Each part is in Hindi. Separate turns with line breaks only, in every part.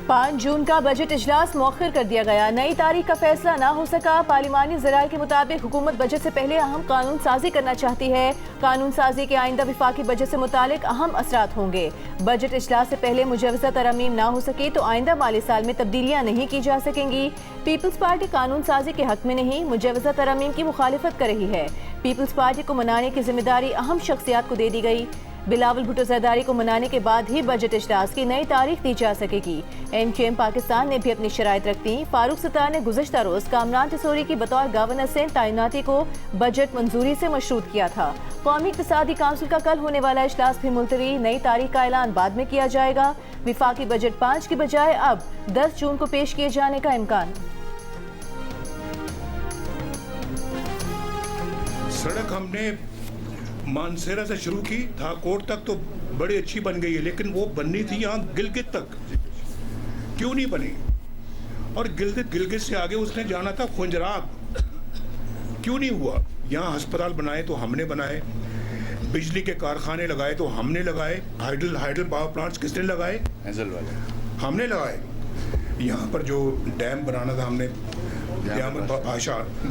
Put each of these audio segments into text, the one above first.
5 जून का बजट इजलास मौखर कर दिया गया। नई तारीख का फैसला ना हो सका। पार्लिमानी ज़राए के मुताबिक हुकूमत बजट से पहले अहम कानून साजी करना चाहती है। कानून साजी के आइंदा विफाकी बजट से मुतालिक अहम असरात होंगे। बजट इजलास से पहले मुजवज़ा तरमीम ना हो सके तो आइंदा माली साल में तब्दीलियाँ नहीं की जा सकेंगी। पीपल्स पार्टी कानून साजी के हक में नहीं, मुजवज़ा तरमीम की मुखालिफत कर रही है। पीपल्स पार्टी को मनाने की जिम्मेदारी अहम शख्सियात को दे दी गई। बिलावल भुट्टो जरदारी को मनाने के बाद ही बजट इजलास की नई तारीख दी जा सकेगी। MQM पाकिस्तान ने भी अपनी शराइत रख दी। फारूक सत्तार ने गुज़श्ता रोज़ कामरान टिसोरी की बतौर गवर्नर से तैनाती को बजट मंजूरी से मशरूत किया था। कौमी इक़्तिसादी काउंसिल का कल होने वाला इजलास भी मुलतवी। नई तारीख का ऐलान बाद में किया जाएगा। विफाकी बजट 5 की बजाय अब 10 जून को पेश किए जाने का इम्कान।
सड़क हमने मानसेरा से शुरू की, धाकोट तक तो बड़ी अच्छी बन गई है, लेकिन वो बननी थी यहाँ गिलगित तक। क्यों नहीं बनी? और गिलगित से आगे उसने जाना था खुंजराब, क्यों नहीं हुआ? यहाँ अस्पताल बनाए तो हमने बनाए, बिजली के कारखाने लगाए तो हमने लगाए, हाइडल पावर प्लांट्स किसने लगाए? हमने लगाए। यहाँ पर जो डैम बनाना था हमने,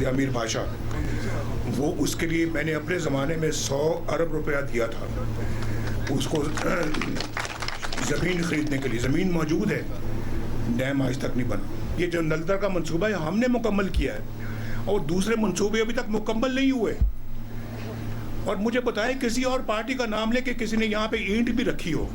अमीर भाषा, वो उसके लिए मैंने अपने ज़माने में 100 अरब रुपया दिया था उसको ज़मीन खरीदने के लिए। ज़मीन मौजूद है, डैम आज तक नहीं बना। ये जो नलदर का मंसूबा है हमने मुकम्मल किया है और दूसरे मंसूबे अभी तक मुकम्मल नहीं हुए। और मुझे बताएं किसी और पार्टी का नाम लेके किसी ने यहाँ पे ईंट भी रखी हो।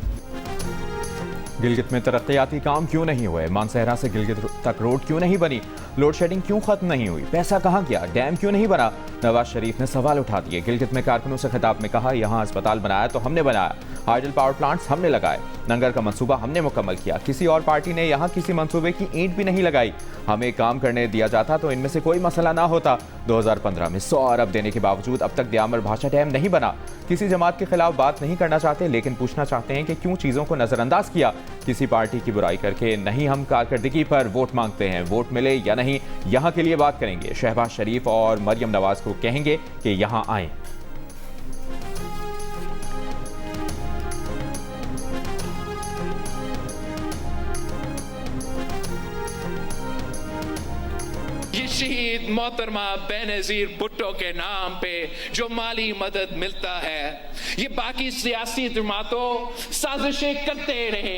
गिलगित में तरक्याती काम क्यों नहीं हुए? मानसेहरा से गिलगित तक रोड क्यों नहीं बनी? लोड शेडिंग क्यों खत्म नहीं हुई? पैसा कहाँ गया? डैम क्यों नहीं बना? नवाज शरीफ ने सवाल उठा दिए। गिलगित में कारकुनों से खिताब में कहा, यहाँ अस्पताल बनाया तो हमने बनाया, हाइडल पावर प्लांट्स हमने लगाए, नंगर का मंसूबा हमने मुकम्मल किया। किसी और पार्टी ने यहाँ किसी मंसूबे की ईंट भी नहीं लगाई। हमें काम करने दिया जाता तो इनमें से कोई मसला ना होता। 2015 में 100 अरब देने के बावजूद अब तक दियामर भाषा डैम नहीं बना। किसी जमात के खिलाफ बात नहीं करना चाहते, लेकिन पूछना चाहते हैं कि क्यों चीज़ों को नज़रअंदाज किया। किसी पार्टी की बुराई करके नहीं, हम कारकर्दगी पर वोट मांगते हैं। वोट मिले या नहीं, यहाँ के लिए बात करेंगे। शहबाज शरीफ और मरियम नवाज को कहेंगे कि यहाँ आए।
ये शहीद मोहतरमा बेनज़ीर भुट्टो के नाम पे जो माली मदद मिलता है, ये बाकी सियासी जमातों साजिशें करते रहे,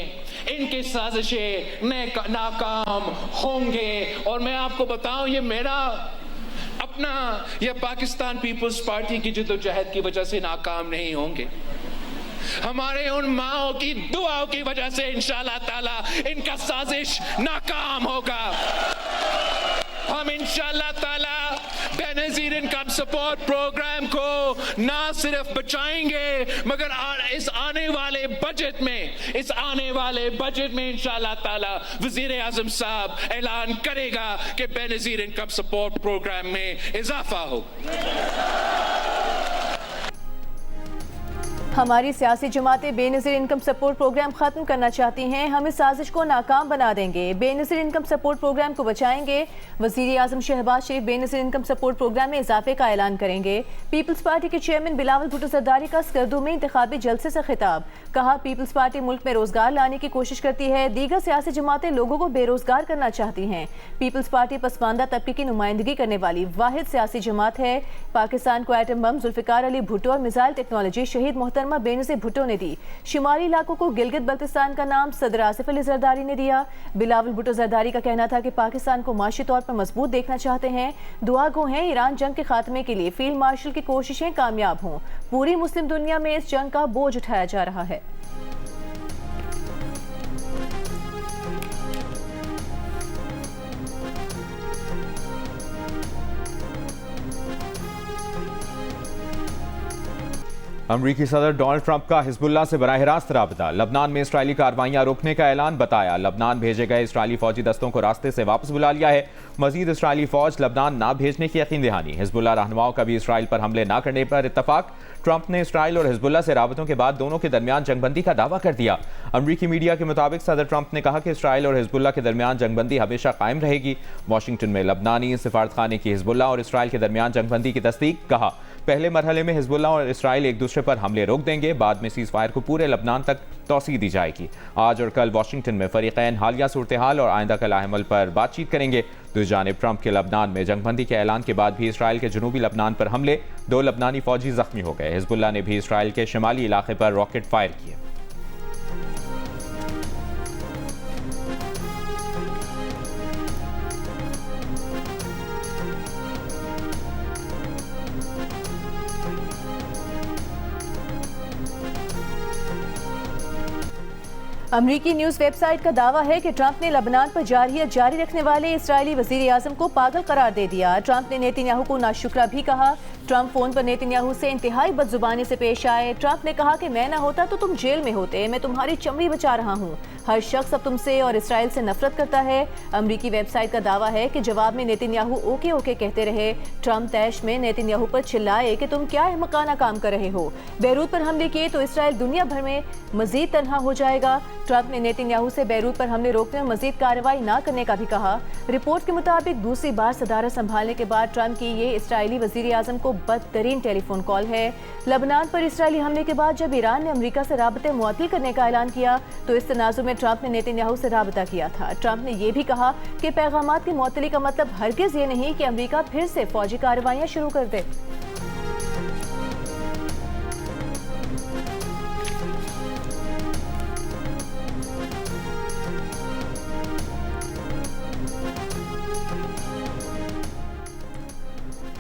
इनकी साजिशें नाकाम होंगे। और मैं आपको बताऊं, ये मेरा अपना या पाकिस्तान पीपल्स पार्टी की जद्दोजहद की वजह से नाकाम नहीं होंगे। हमारे उन माओ की दुआओं की वजह से इंशाअल्लाह ताला इनका साजिश नाकाम होगा। हम इंशाअल्लाह ताला बेनज़ीर इनकम सपोर्ट प्रोग्राम को ना सिर्फ बचाएंगे, मगर इस आने वाले बजट में इंशाअल्लाह ताला वज़ीर आज़म साहब ऐलान करेगा कि बेनज़ीर इनकम सपोर्ट प्रोग्राम में इजाफा हो।
हमारी सियासी जमातें बेनज़ीर इनकम सपोर्ट प्रोग्राम ख़त्म करना चाहती हैं। हम इस साजिश को नाकाम बना देंगे। बेनज़ीर इनकम सपोर्ट प्रोग्राम को बचाएंगे। वज़ीर आज़म शहबाज शरीफ बेनज़ीर इनकम सपोर्ट प्रोग्राम में इजाफे का ऐलान करेंगे। पीपल्स पार्टी के चेयरमैन बिलावल भुट्टो जरदारी का स्कर्दू में इंतखाबी जलसे से खिताब। कहा, पीपल्स पार्टी मुल्क में रोजगार लाने की कोशिश करती है। दीगर सियासी जमातें लोगों को बेरोजगार करना चाहती हैं। पीपल्स पार्टी पसमानदा तबके की नुमाइंदगी करने वाली वाहिद सियासी जमात है। पाकिस्तान को एटम बम जुल्फ़िकार अली भुट्टो और मिसाइल टेक्नोलॉजी शहीद मोहतरमा बेनज़ीर भुट्टो ने दी। शुमाली इलाकों को गिलगित बल्तिस्तान का नाम सदर आसिफ अली जरदारी ने दिया। बिलावल भुट्टो जरदारी का कहना था कि पाकिस्तान को माशी तौर पर मजबूत देखना चाहते हैं। दुआ गो हैं ईरान जंग के खात्मे के लिए फील्ड मार्शल की कोशिशें कामयाब हों। पूरी मुस्लिम दुनिया में इस जंग का बोझ उठाया जा रहा है।
अमरीकी सदर डोनाल्ड ट्रंप का हिजबुल्लाह से बराह रास्त राबता। लबनान में इसराइली कार्रवाइयां रोकने का ऐलान बताया। लबनान भेजे गए इसराइली फौजी दस्तों को रास्ते से वापस बुला लिया है। मजीद इसराइली फौज लबनान ना भेजने की यकीन दहानी। हिजबुल्लाह रहनुमाओं का भी इसराइल पर हमले ना करने पर इत्तफाक। ट्रंप ने इसराइल और हिजबुल्लाह से राबतों के बाद दोनों के दरमियान जंगबंदी का दावा कर दिया। अमरीकी मीडिया के मुताबिक सदर ट्रंप ने कहा कि इसराइल और हिजबुल्लाह के दरमियान जंगबंदी हमेशा कायम रहेगी। वाशिंगटन में लबनानी सिफारतखाने की हिजबुल्लाह और इसराइल के दरमियान जंगबंदी की तस्दीक। कहा, पहले मरहले में हिजबुल्लाह और इसराइल एक दूसरे पर हमले रोक देंगे, बाद में सीज़ फायर को पूरे लबनान तक तोसी दी जाएगी। आज और कल वाशिंगटन में फरीकैन हालिया सूरत हाल और आइंदा का लाहमल पर बातचीत करेंगे। दूसरी जानिब ट्रंप के लबनान में जंगबंदी के ऐलान के बाद भी इसराइल के जनूबी लबनान पर हमले, 2 लबनानी फौजी जख्मी हो गए। हिजबुल्लाह ने भी इसराइल के शिमाली इलाके पर रॉकेट फायर किए।
अमरीकी न्यूज वेबसाइट का दावा है कि ट्रंप ने लबनान पर जारहियत जारी रखने वाले इस्राएली वजीर आजम को पागल करार दे दिया। ट्रंप ने नेतन्याहू को नाशुक्रा भी कहा। ट्रंप फोन पर नेतन्याहू से इंतहाई बदजुबानी से पेश आए। ट्रंप ने कहा कि मैं ना होता तो तुम जेल में होते, मैं तुम्हारी चमड़ी बचा रहा हूँ। हर शख्स अब तुमसे और इसराइल से नफरत करता है। अमरीकी वेबसाइट का दावा है कि जवाब में नेतन्याहू ओके ओके कहते रहे। ट्रंप तैश में नेतन्याहू पर चिल्लाए कि तुम क्या अहमकाना काम कर रहे हो। बैरूत पर हमले किए तो इसराइल दुनिया भर में मजीद तनहा हो जाएगा। ट्रंप ने नेतन्याहू से बैरूत पर हमले रोकने और मजीद कार्रवाई न करने का भी कहा। रिपोर्ट के मुताबिक दूसरी बार सदारत संभालने के बाद ट्रंप की ये इसराइली वजीर आजम को बदतरीन टेलीफोन कॉल है। लबनान पर इसराइली हमले के बाद जब ईरान ने अमरीका से राबते मुअत्तल करने का ऐलान किया तो इस तनाजुर में ट्रंप ने नेतन्याहू से राबता किया था। ट्रंप ने यह भी कहा कि पैगामात की मुअत्तली का मतलब हरगिज ये नहीं कि अमरीका फिर से फौजी कार्रवाइयां शुरू कर दे।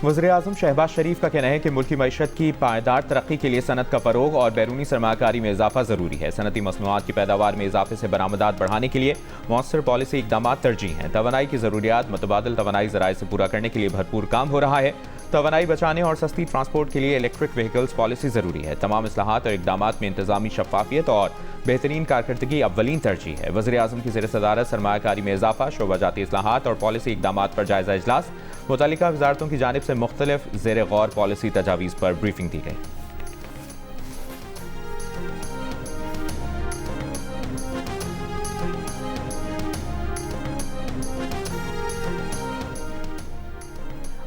वज़ीर-ए-आज़म शहबाज शरीफ का कहना है कि मुल्की मईशत की पायदार तरक्की के लिए सनत का फ़रोग और बैरूनी सरमाकारी में इजाफा ज़रूरी है। सनती मसनूआत की पैदावार में इजाफे से बरामदात बढ़ाने के लिए मौसर पॉलिसी इक़दामात तरजीह हैं। तवानाई की ज़रूरियात मुतबादिल तवानाई ज़राए से पूरा करने के लिए भरपूर काम हो रहा है। तवानाई बचाने और सस्ती ट्रांसपोर्ट के लिए इलेक्ट्रिक व्हीकल्स पॉलिसी ज़रूरी है। तमाम इस्लाहात और इक़दामात में इंतज़ामी शफ़ाफियत और बेहतरीन कारकर्दगी अव्वलीन तरजीह है। वज़ीर-ए-आज़म की ज़ेर सदारत सरमायाकारी में इजाफा, शोबाजाती इस्लाहात और पॉलिसी इक़दामात पर जायज़ा इजलास, मुतल्लिका वज़ारतों की जानिब से मुख्तलिफ ज़ेर गौर पॉलिसी तजावीज़ पर ब्रीफिंग दी गई।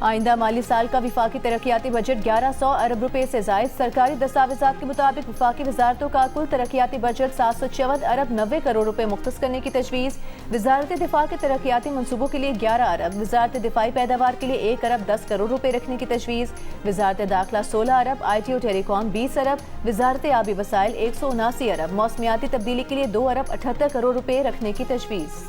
आइंदा माली साल का विफाकी तरक्याती बजट 1100 अरब रुपए से जायद। सरकारी दस्तावेजात के मुताबिक विफाकी वजारतों का कुल तरक्याती बजट 754 अरब 90 करोड़ रुपए मुख्तस करने की तजवीज़। वजारत दिफा के तरक्याती मनसूबों के लिए 11 अरब, वजारत दिफाई पैदावार के लिए 1 अरब 10 करोड़ रुपए रखने की तजवीज़। वजारत दाखिला 16 अरब, IT और टेलीकॉम 20 अरब, वजारत आबी वसाइल 179 अरब, मौसमियाती तब्दीली के लिए 2 अरब 78 करोड़ रुपए रखने की तजवीज़।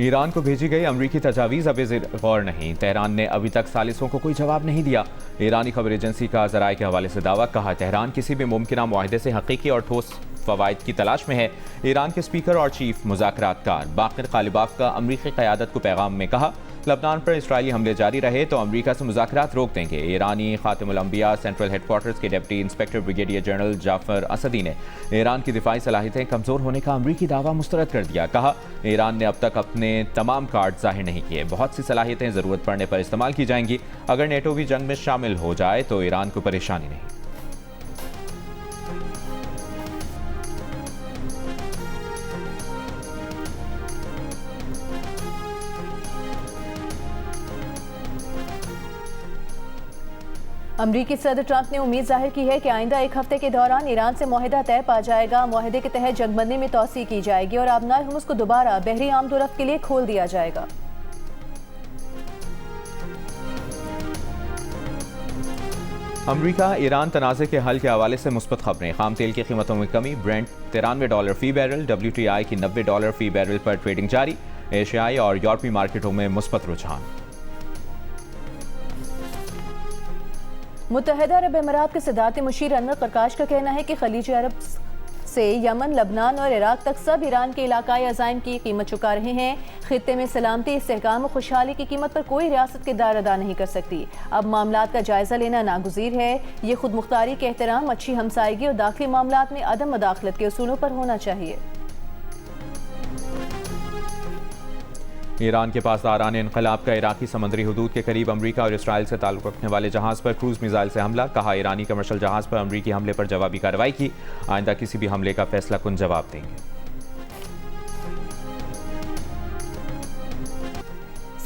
ईरान को भेजी गई अमरीकी तजावीज़ अब गौर नहीं। तेहरान ने अभी तक सालिसों को कोई जवाब नहीं दिया। ईरानी खबर एजेंसी का ज़राए के हवाले से दावा, कहा तेहरान किसी भी मुमकिन मुआहदे से हकीकी और ठोस फ़वाइद की तलाश में है। ईरान के स्पीकर और चीफ मुज़ाकरातकार बाक़िर ग़ालिबाफ का अमरीकी क़यादत को पैगाम में कहा, लबनान पर इसराइली हमले जारी रहे तो अमरीका से मुज़ाकरात रोक देंगे। ईरानी ख़ातिमुल अंबिया सेंट्रल हेडक्वार्टर्स के deputy inspector brigadier general Jafar Asadi ने ईरान की दिफाई सलाहियतें कमज़ोर होने का अमरीकी दावा मुस्तरद कर दिया। कहा, ईरान ने अब तक अपने तमाम कार्ड ज़ाहिर नहीं किए। बहुत सी सलाहियतें ज़रूरत पड़ने पर इस्तेमाल की जाएंगी। अगर नेटो भी जंग में शामिल हो जाए तो ईरान को परेशानी नहीं।
अमरीकी सदर ट्रंप ने उम्मीद जाहिर की है कि आइंदा एक हफ्ते के दौरान ईरान से मुआहदा तय पा जाएगा। मुआहदे के तहत जंगबंदी में तोसी की जाएगी और आबनाए हुर्मुज़ को दोबारा बहरी आमदोरफ्त के लिए खोल दिया जाएगा।
अमरीका ईरान तनाज़े के हल के हवाले से मुस्बत खबरें। खाम तेल की कीमतों में कमी, ब्रेंट $93 फी बैरल, WTI की $90 फी बैरल पर ट्रेडिंग जारी। एशियाई और यूरोपीय मार्केटों में मुस्बत रुझान।
मुत्तहिदा अरब अमीरात के सदारती मुशीर अनवर करकाश का कहना है कि खलीज अरब से यमन, लबनान और इराक तक सब ईरान के इलाकाई अज़ाइम की कीमत चुका रहे हैं। खित्ते में सलामती, इस्तेहकाम और खुशहाली की कीमत पर कोई रियासत किरदार अदा नहीं कर सकती। अब मामलात का जायजा लेना नागुज़ीर है। ये खुद मुख्तारी के एहतराम, अच्छी हमसायगी और दाखिली मामलात में अदम मदाखलत के उसूलों पर होना चाहिए।
ईरान के पासदारान इनकलाब का इराकी समंदरी हदूद के करीब अमरीका और इसराइल से ताल्लुक़ रखने वाले जहाज़ पर क्रूज़ मिसाइल से हमला। कहा, ईरानी कमर्शल जहाज़ पर अमरीकी हमले पर जवाबी कार्रवाई की। आइंदा किसी भी हमले का फैसला कुन जवाब देंगे।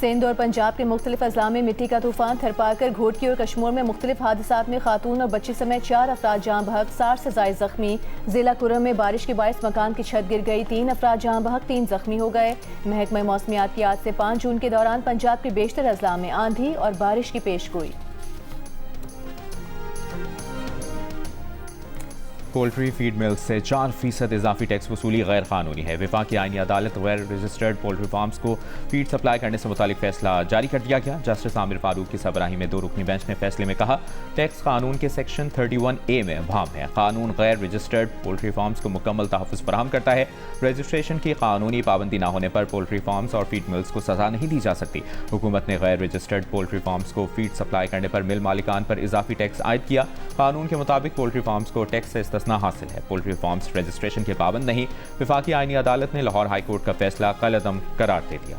सिंध और पंजाब के मुख्तलिफ अजला में मिट्टी का तूफान थरपाकर घोटकी और कश्मीर में मुख्तलिफ हादसात में खातून और बच्ची समेत 4 अफराद जाँ बहक, 60 से ज़ायद जख्मी। जिला कुर्रम में बारिश के बायस मकान की छत गिर गई, 3 अफराद जाँ बहक, 3 जख्मी हो गए। महकमा मौसमियात की आज से 5 जून के दौरान पंजाब के बेशतर अजला में आंधी और बारिश की पेशगोई।
पोल्ट्री फीड मिल्स से 4% इजाफी टैक्स वसूली गैर कानूनी है। वफाकी आईनी अदालत गैर रजिस्टर्ड पोल्ट्री फार्म्स को फीड सप्लाई करने से मुतालिक फैसला जारी कर दिया गया। जस्टिस आमिर फारूक की सरबराही में 2 रुकनी बेंच ने फैसले में कहा, टैक्स कानून के सेक्शन 31A में भाम है। कानून गैर रजिस्टर्ड पोल्ट्री फार्म्स को मुकम्मल तहफ़्फ़ुज़ फराहम करता है। रजिस्ट्रेशन की कानूनी पाबंदी न होने पर पोल्ट्री फार्म्स और फीड मिल्स को सजा नहीं दी जा सकती। हुकूमत ने गैर रजिस्टर्ड पोल्ट्री फार्म्स को फीड सप्लाई करने पर मिल मालिकान पर इजाफी टैक्स आयद किया। कानून के मुताबिक पोल्ट्री फार्म्स को टैक्स से इस्तिस्ना हासिल है। पोल्ट्री फार्म्स रजिस्ट्रेशन के पाबंद नहीं। वफाकी आईनी अदालत ने लाहौर हाई कोर्ट का फैसला कलअदम करार दे दिया।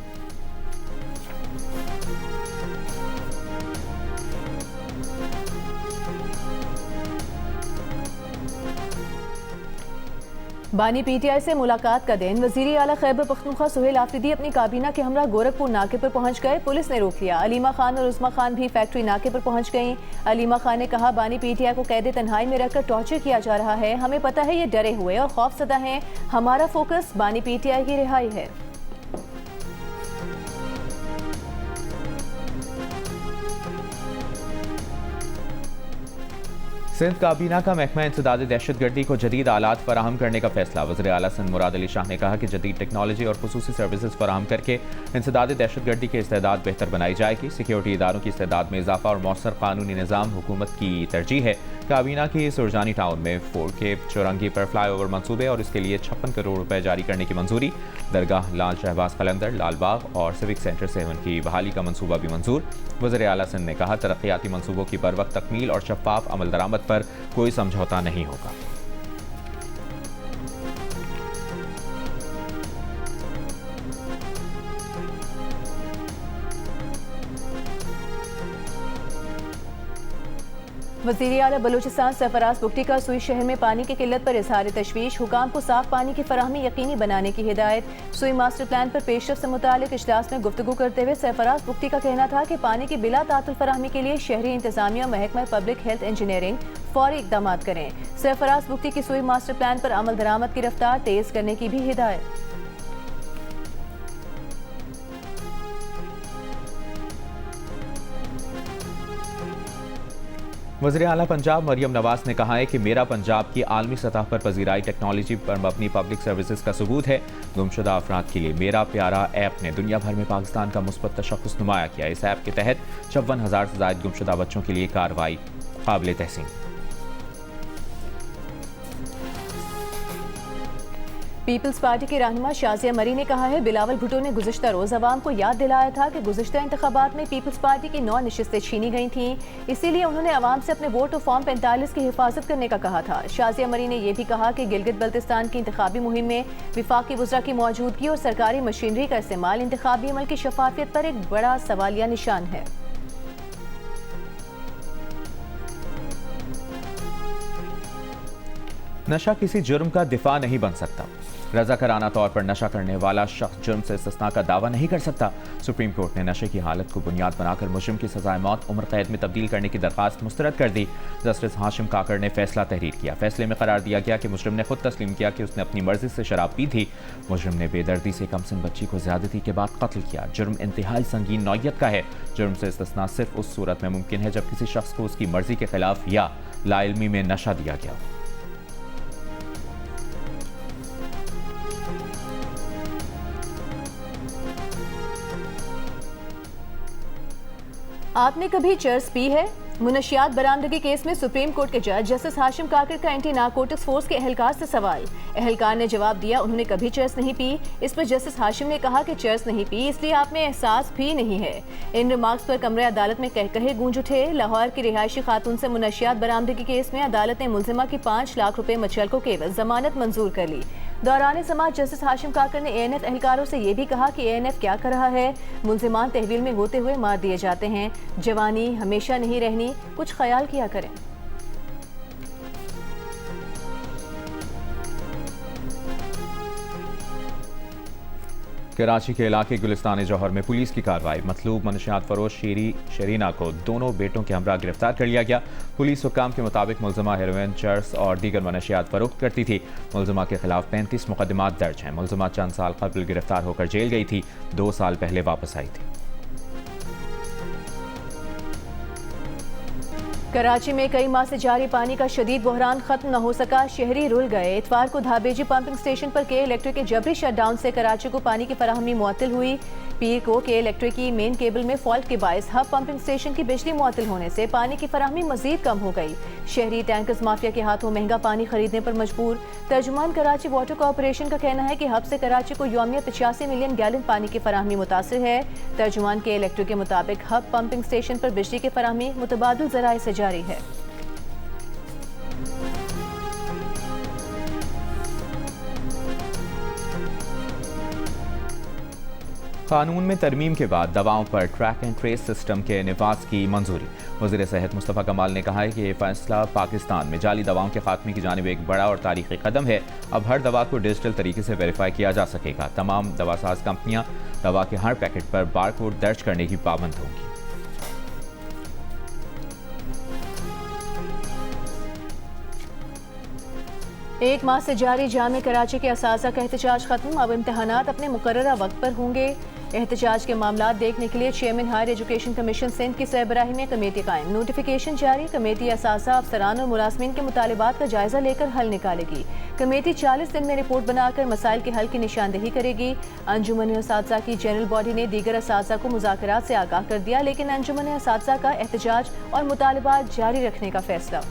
बानी पीटीआई से मुलाकात का दिन। वजीर आला खैबर पख्तूनख्वा सुहेल आफरीदी अपनी काबीना के हमरा गोरखपुर नाके पर पहुंच गए। पुलिस ने रोक लिया। अलीमा खान और उस्मा खान भी फैक्ट्री नाके पर पहुंच गईं। अलीमा खान ने कहा, बानी पीटीआई को कैद तन्हाई में रखकर टॉर्चर किया जा रहा है। हमें पता है ये डरे हुए और खौफसदा हैं। हमारा फोकस बानी पीटीआई की रिहाई है।
सिंध काबीना का महकमा इंसदाद दहशतगर्दी को जदीद आलात फराहम करने का फैसला। वज़ीर आला सिंध मुराद अली शाह ने कहा कि जदीद टेक्नोलॉजी और खुसूसी सर्विसेज फराहम करके इंसदाद दहशतगर्दी के इस्तेदाद बेहतर बनाई जाएगी। सिक्योरिटी इदारों की इस्तेदाद में इजाफा और मौसर कानूनी निज़ाम हुकूमत की तरजीह है। काबीना की सुरजानी टाउन में 4K चौरंगी पर फ्लाईओवर मंसूबे और इसके लिए 56 करोड़ रुपए जारी करने की मंजूरी। दरगाह लाल शहबाज कलंदर, लाल बाग और सिविक सेंटर 7 की बहाली का मंसूबा भी मंजूर। वज़ीर आला सिंध ने कहा, तरक्याती मंसूबों की बर वक्त तकमील और शफाफ अमल दरामद पर कोई समझौता नहीं होगा।
वज़ीर आला बलूचिस्तान सरफराज बुगटी का सुई शहर में पानी की किल्लत पर इजहार तशवीश। हुकाम को साफ पानी की फराहमी यकीनी बनाने की हिदायत। सुई मास्टर प्लान पर पेशरफ से मुतालिक इजलास में गुफ्तगू करते हुए सरफराज बुगटी का कहना था कि पानी की बिला तातुल फराहमी के लिए शहरी इंतजामिया महकमा पब्लिक हेल्थ इंजीनियरिंग फौरी इकदाम करें। सरफराज बुगटी की सुई मास्टर प्लान पर अमल दरामद की रफ्तार तेज करने की भी हिदायत।
वज़ीर आला पंजाब मरियम नवाज ने कहा है कि मेरा पंजाब की आलमी सतह पर पजीराई टेक्नोलॉजी पर मबनी पब्लिक सर्विसेज का सबूत है। गुमशुदा अफराद के लिए मेरा प्यारा ऐप ने दुनिया भर में पाकिस्तान का मुस्बत तशख़्ख़ुस नुमाया किया। इस ऐप के तहत 54,000 से ज़ायद गुमशुदा बच्चों के लिए कार्रवाई काबिल तहसीन।
पीपल्स पार्टी की रहनुमा शाजिया मरी ने कहा है, बिलावल भुट्टो ने गुज़िश्ता रोज़ अवाम को याद दिलाया था कि गुज़िश्ता इंतखाबात में पीपल्स पार्टी की 9 नशिस्तें छीनी गई थीं। इसीलिए उन्होंने अवाम से अपने वोट और फॉर्म 45 की हिफाजत करने का कहा था। शाजिया मरी ने यह भी कहा कि गिलगित बल्तिस्तान की इंतखाबी मुहिम में विफाकी वज़रा की मौजूदगी और सरकारी मशीनरी का इस्तेमाल इंतखाबी अमल की शफाफियत पर एक बड़ा सवालिया निशान है।
नशा किसी जुर्म का दिफा नहीं बन सकता। रज़ाकाराना तौर पर नशा करने वाला शख्स जुर्म से इस्तिस्ना का दावा नहीं कर सकता। सुप्रीम कोर्ट ने नशे की हालत को बुनियाद बनाकर मुजरिम की सजाए मौत उम्र कैद में तब्दील करने की दरख्वास्त मुस्तरद कर दी। जस्टिस हाशिम काकड़ ने फैसला तहरीर किया। फैसले में करार दिया गया कि मुजरिम ने खुद तस्लीम किया कि उसने अपनी मर्जी से शराब पी थी। मुजरिम ने बेदर्दी से कमसिन बच्ची को ज्यादती के बाद कत्ल किया। जुर्म इंतहाई संगीन नौयत का है। जुर्म से इस्तिस्ना सिर्फ उस सूरत में मुमकिन है जब किसी शख्स को उसकी मर्जी के खिलाफ या लाइल्मी में नशा दिया गया।
आपने कभी चर्स पी है? मुनशियात बरामदगी केस में सुप्रीम कोर्ट के जज जस्टिस हाशिम काकड़ का एंटी नारकोटिक्स फोर्स के एहलकार से सवाल। एहलकार ने जवाब दिया, उन्होंने कभी चर्स नहीं पी। इस पर जस्टिस हाशिम ने कहा कि चर्स नहीं पी इसलिए आप में एहसास भी नहीं है। इन रिमार्क्स पर कमरे अदालत में कहे गूंज उठे। लाहौर की रिहायशी खातून से मुनशियात बरामदगी केस में अदालत ने मुलजिमा की 5 लाख रुपए मचल को केवल जमानत मंजूर कर ली। दौरान समाज जस्टिस हाशिम काकड़ ने ANF एहलकारों से यह भी कहा कि ANF क्या कर रहा है। मुलजिमान तहवील में होते हुए मार दिए जाते हैं। जवानी हमेशा नहीं रहनी, कुछ ख्याल किया करें।
कराची के इलाके गुलिस्तान जौहर में पुलिस की कार्रवाई। मतलूब मनशियात फरोश शरीना को दोनों बेटों के हमरा गिरफ्तार कर लिया गया। पुलिस हुक्काम के मुताबिक मुलजमा हेरोइन, चर्स और दीगर मनशियात फरोख्त करती थी। मुलजमा के खिलाफ 35 मुकदमात दर्ज हैं। मुलजमा चंद साल कबल गिरफ्तार होकर जेल गई थी, 2 साल पहले वापस आई थी।
कराची में कई माह से जारी पानी का शदीद बहरान खत्म न हो सका, शहरी रुल गए। इतवार को धाबेजी पंपिंग स्टेशन पर के इलेक्ट्रिक के जबरी शटडाउन से कराची को पानी की फराहमी मुअत्तल हुई। पीर को के इलेक्ट्रिक की मेन केबल में फॉल्ट के बायस हब पंपिंग स्टेशन की बिजली मुअत्तल होने से पानी की फराहमी मजीद कम हो गई। शहरी टैंकर्स माफिया के हाथों महंगा पानी खरीदने पर मजबूर। तर्जुमान कराची वाटर कॉरपोरेशन का कहना है कि हब से कराची को यौमिया 85 मिलियन गैलन पानी की फराहमी मुतासिर है। तर्जुमान के इलेक्ट्रिक के मुताबिक हब पंपिंग स्टेशन पर बिजली की फराहमी मुतबादिल ज़राए से जारी है।
कानून में तरमीम के बाद दवाओं पर ट्रैक एंड ट्रेस सिस्टम के निफाज की मंजूरी। वज़ीर सेहत मुस्तफ़ा कमाल ने कहा है कि ये फैसला पाकिस्तान में जाली दवाओं के खात्मे की जानिब एक बड़ा और तारीखी कदम है। अब हर दवा को डिजिटल तरीके से वेरीफाई किया जा सकेगा। तमाम दवासाज कंपनियां दवा के हर पैकेट पर बारकोड दर्ज करने की पाबंद होंगी।
एक माह से जारी जामे कराची के असासा का एहतजाज खत्म। अब इम्तहानात अपने मुकर्ररा वक्त पर होंगे। एहतजाज के मामला देखने के लिए chairman Higher Education Commission Sindh की सरबराही में कमेटी कायम। नोटिफिकेशन जारी। कमेटी असासा, अफसरान और मुलाजमीन के मुतालिबात का जायजा लेकर हल निकालेगी। कमेटी 40 दिन में रिपोर्ट बनाकर मसाइल के हल की निशानदेही करेगी। अंजुमन असातिज़ा की जनरल बॉडी ने दीगर असातिज़ा को मुज़ाकरात से आगाह कर दिया, लेकिन अंजुमन असातिज़ा का एहतजाज और मुतालिबात जारी रखने का फैसला।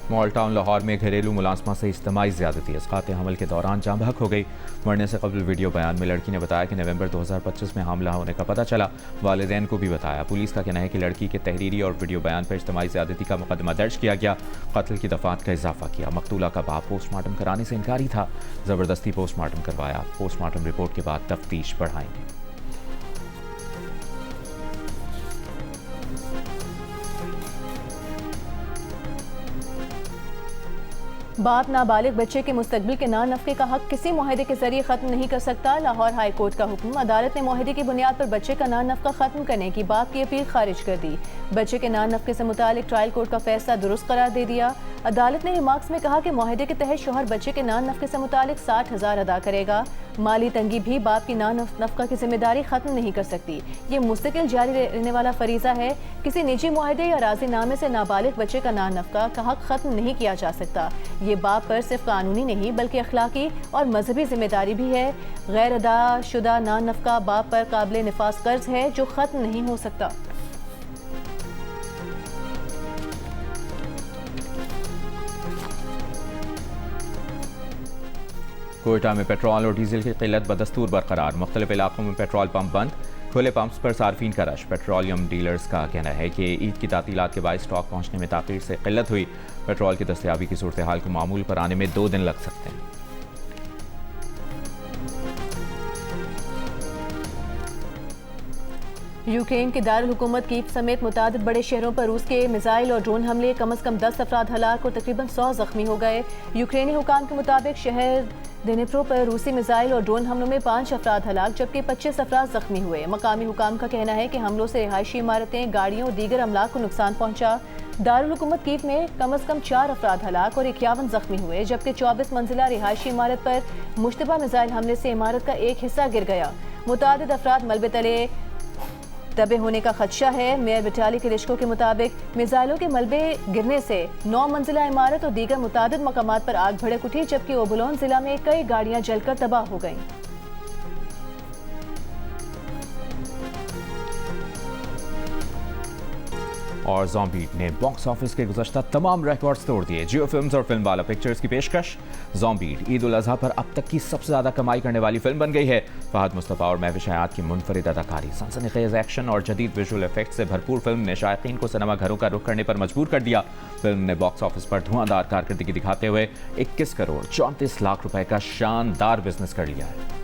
मॉल टाउन लाहौर में घरेलू मुलाजमा से इज्तिमाई ज़्यादती। इसक़ात हमल के दौरान जाँ बहक हो गई। मरने से कबल वीडियो बयान में लड़की ने बताया कि नवंबर 2025 में हामला होने का पता चला। वालिदैन को भी बताया। पुलिस का कहना है कि लड़की के तहरीरी और वीडियो बयान पर इज्तिमाई ज़्यादती का मुकदमा दर्ज किया गया। कत्ल की दफ़ात का इजाफा किया। मकतूला का बाप पोस्टमार्टम कराने से इनकारी था। ज़बरदस्ती पोस्टमार्टम करवाया। पोस्टमार्टम रिपोर्ट के बाद तफ्तीश बढ़ाएंगे।
बाप नाबालिग बच्चे के मुस्तकबिल के नान नफ़े का हक किसी मुआहदे के जरिए खत्म नहीं कर सकता। लाहौर हाई कोर्ट का हुक्म। अदालत ने मुआहदे की बुनियाद पर बच्चे का नान नफ़का खत्म करने की बाप की अपील खारिज कर दी। बच्चे के नान नफ़के से मुतालिक ट्रायल कोर्ट का फैसला दुरुस्त करार दे दिया। अदालत ने रिमार्क्स में कहा कि मुआहदे के तहत शोहर बच्चे के नान नफ़के से मुतालिक 60,000 अदा करेगा। माली तंगी भी बाप की नान नफ़का की जिम्मेदारी खत्म नहीं कर सकती। ये मुस्तकिल जारी रहने वाला फरीज़ा है। किसी निजी मुआहदे या राज़ीनामे से नाबालिग बच्चे का नान नफ़का का हक खत्म नहीं किया जा सकता। ये बाप पर सिर्फ कानूनी नहीं बल्कि अखलाकी और मजहबी जिम्मेदारी भी है। गैर अदा शुदा नान नफ़का बाप पर काबिल निफास कर्ज है जो खत्म नहीं हो सकता।
कोयटा में पेट्रोल और डीजल की किल्लत बदस्तूर बरकरार। मुख्तलिफ इलाकों में पेट्रोल पंप बंद। खुले पंप्स पर सार्फिन का रश। पेट्रोलियम डीलर्स का कहना है कि ईद की तातीलात के बाद स्टॉक पहुंचने में ताख़ीर से किल्लत हुई। पेट्रोल की दस्तयाबी की सूरत हाल को मामूल पर आने में 2 दिन लग सकते हैं।
यूक्रेन के दारुल हुकूमत कीव समेत मुतादिद बड़े शहरों पर रूस के मिसाइल और ड्रोन हमले। कम अज़ कम 10 अफराद हलाक और तकरीबन 100 जख्मी हो गए। यूक्रेनी हुकाम के मुताबिक शहर दिनेप्रो पर रूसी मिसाइल और ड्रोन हमलों में 5 अफराद हलाक जबकि 25 अफराद जख्मी हुए। मकामी हुकाम का कहना है कि हमलों से रिहायशी इमारतें, गाड़ियों और दीगर अमलाक को नुकसान पहुंचा। दारुल हुकूमत कीव में कम अज़ कम 4 अफराद हलाक और 51 जख्मी हुए जबकि 24 मंजिला रिहायशी इमारत पर मुश्तबा मिसाइल हमले से इमारत का एक हिस्सा गिर गया। मुतादिद अफराद मलबे तले दबे होने का खदशा है। मेयर विटाली किलिश्को के मुताबिक मिसाइलों के मलबे गिरने से 9 मंजिला इमारत और दीगर मुतादिद मकामात पर आग भड़क उठी जबकि ओबुलोन जिला में कई गाड़ियां जलकर तबाह हो गईं।
और ज़ॉम्बीड ने बॉक्स ऑफिस के गुज़श्ता तमाम रिकॉर्ड्स तोड़ दिए। जियो फिल्म्स और फिल्म वाला पिक्चर्स की पेशकश। ज़ॉम्बीड ईद उल अज़हा पर अब तक की सबसे ज़्यादा कमाई करने वाली फिल्म बन गई है। फहद मुस्तफ़ा और महविश हयात की मुनफरिद अदाकारी, सनसनीखेज़ एक्शन और जदीद विजुअल इफेक्ट से भरपूर फिल्म ने शायकीन को सिनेमा घरों का रुख करने पर मजबूर कर दिया। फिल्म ने बॉक्स ऑफिस पर धुआंधार कारकर्दगी दिखाते हुए 21 करोड़ 34 लाख रुपए का शानदार बिजनेस कर लिया है।